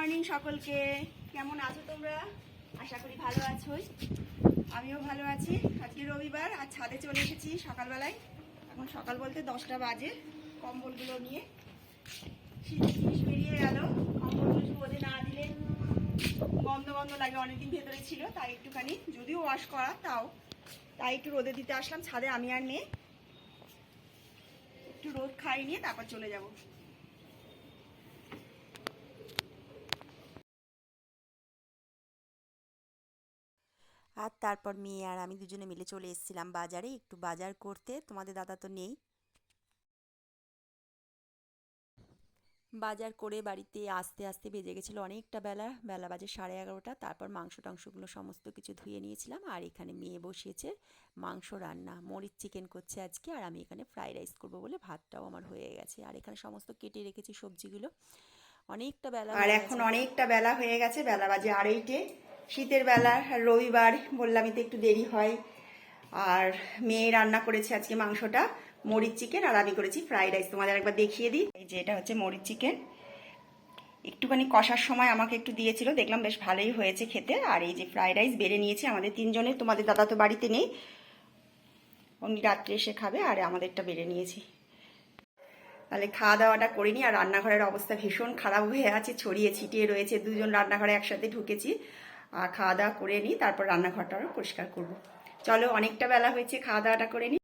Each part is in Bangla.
মর্নিং সকলকে। কেমন আছো তোমরা? আশা করি ভালো আছোই, আমিও ভালো আছি। আজকে রবিবার, আর ছাদে চলে এসেছি সকালবেলায়। এখন সকাল বলতে 10টা বাজে। কম্বলগুলো নিয়ে শীতের জিনিস বেরিয়ে গেল। কম্বলগুলো রোদে না দিলে গন্ধ গন্ধ লাগে, অনেকদিন ভেতরে ছিল, তাই একটুখানি যদিও ওয়াশ করা তাই একটু রোদে দিতে আসলাম ছাদে। আমি আর মেয়ে একটু রোদ খাই নিয়ে তারপর চলে যাব। আর তারপর মেয়ে আর আমি দুজনে মিলে চলে এসেছিলাম বাজারে একটু বাজার করতে। তোমাদের দাদা তো নেই। বাজার করে বাড়িতে আস্তে আস্তে বেজে গেছিলো অনেকটা বেলা, বেলা বাজে 11:30। তারপর মাংস টাংসগুলো সমস্ত কিছু ধুয়ে নিয়েছিলাম। আর এখানে মেয়ে বসিয়েছে মাংস রান্না, মরিচ চিকেন করছে আজকে। আর আমি এখানে ফ্রাইড রাইস করবো বলে ভাতটাও আমার হয়ে গেছে। আর এখানে সমস্ত কেটে রেখেছি সবজিগুলো। অনেকটা বেলা আর হয়ে এখন গেছে। অনেকটা বেলা হয়ে গেছে, বেলা বাজে 2:30। শীতের বেলা, রবিবার বললামই তো একটু দেরি হয়। আর মেয়ে রান্না করেছে আজকে মাংসটা, মরিচ চিকেন, আর আমি করেছি ফ্রাইড রাইস। তোমাদের একবার দেখিয়ে দিই। এই যে এটা হচ্ছে মরিচ চিকেন। একটুখানি কষার সময় আমাকে একটু দিয়েছিল, দেখলাম বেশ ভালোই হয়েছে খেতে। আর এই যে ফ্রাইড রাইস বেড়ে নিয়েছি আমাদের তিনজনের। তোমাদের দাদা তো বাড়িতে নেই, উনি রাত্রে এসে খাবে, আর আমাদেরটা বেড়ে নিয়েছি। তাহলে খাওয়া দাওয়াটা করিনি। আর রান্নাঘরের অবস্থা ভীষণ খারাপ হয়ে আছে, ছড়িয়ে ছিটিয়ে রয়েছে। দুজন রান্নাঘরে একসাথে ঢুকেছি। আর খাওয়া দাওয়া করে নিই, তারপর রান্নাঘরটাও পরিষ্কার করব। চলো, অনেকটা বেলা হয়েছে, খাওয়া দাওয়াটা করে নিই।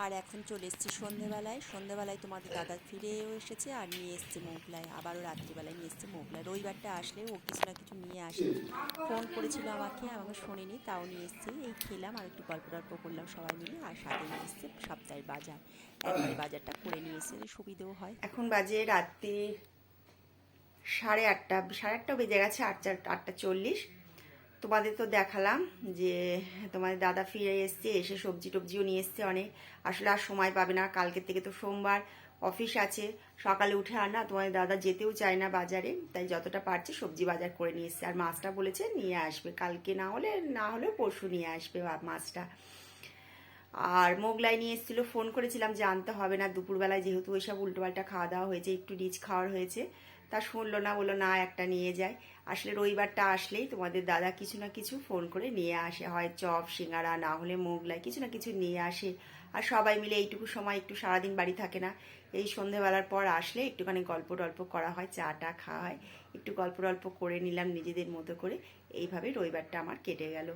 আর এখন চলে এসেছি সন্ধেবেলায়। সন্ধেবেলায় তোমাদের দাদা ফিরেও এসেছে আর নিয়ে এসছে মোগলাই। আবারও রাত্রিবেলায় নিয়ে এসছে মোগলাই। রবিবারটা আসলে ও কিছু না কিছু নিয়ে আসে। ফোন করেছিল আমাকে, আমাকে শোনেনি, তাও নিয়ে এসছে। এই খেলাম আর একটু গল্প টল্প করলাম সবাই মিলে। আর সাথে নিয়ে এসছে সপ্তাহের বাজার। একবারে বাজারটা করে নিয়ে এসে সুবিধেও হয়। এখন বাজে রাত্রি 8:30, 8:30 বেজে গেছে, 8:40। তোমাদের তো দেখালাম যে তোমাদের দাদা ফিরে এসছে, এসে সবজি টবজিও নিয়ে এসছে অনেক। আসলে আর সময় পাবে না, কালকের থেকে তো সোমবার, অফিস আছে। সকালে উঠে আর না তোমাদের দাদা যেতেও চায় না বাজারে, তাই যতটা পারছে সবজি বাজার করে নিয়ে এসছে। আর মাছটা বলেছে নিয়ে আসবে কালকে, না হলে পরশু নিয়ে আসবে মাছটা। আর মোগলাই নিয়ে এসেছিলো, ফোন করেছিলাম যে আনতে হবে না দুপুরবেলায়, যেহেতু ওইসব উল্টোপাল্টা খাওয়া দাওয়া হয়েছে, একটু রিচ খাওয়ার হয়েছে। তা শুনলো না, বললো না একটা নিয়ে যায়। আসলে রবিবারটা আসলেই তোমাদের দাদা কিছু না কিছু ফোন করে নিয়ে আসে, হয় চপ সিঙ্গারা, না হলে মোগলাই, কিছু না কিছু নিয়ে আসে। আর সবাই মিলে এইটুকু সময়, একটু সারাদিন বাড়ি থাকে না, এই সন্ধেবেলার পর আসলে একটুখানি গল্প টল্প করা হয়, চা টা খাওয়া হয়, একটু গল্প টল্প করে নিলাম নিজেদের মতো করে। এইভাবে রবিবারটা আমার কেটে গেল।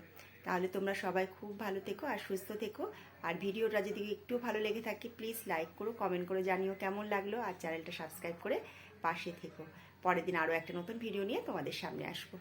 তাহলে তোমরা সবাই খুব ভালো থেকো আর সুস্থ থেকো। আর ভিডিওটা যদি একটু ভালো লেগে থাকে প্লিজ লাইক করো, কমেন্ট করে জানিও কেমন লাগলো। আর চ্যানেলটা সাবস্ক্রাইব করে পাশে থেকো। পরের দিন আরও একটা নতুন ভিডিও নিয়ে তোমাদের সামনে আসবো।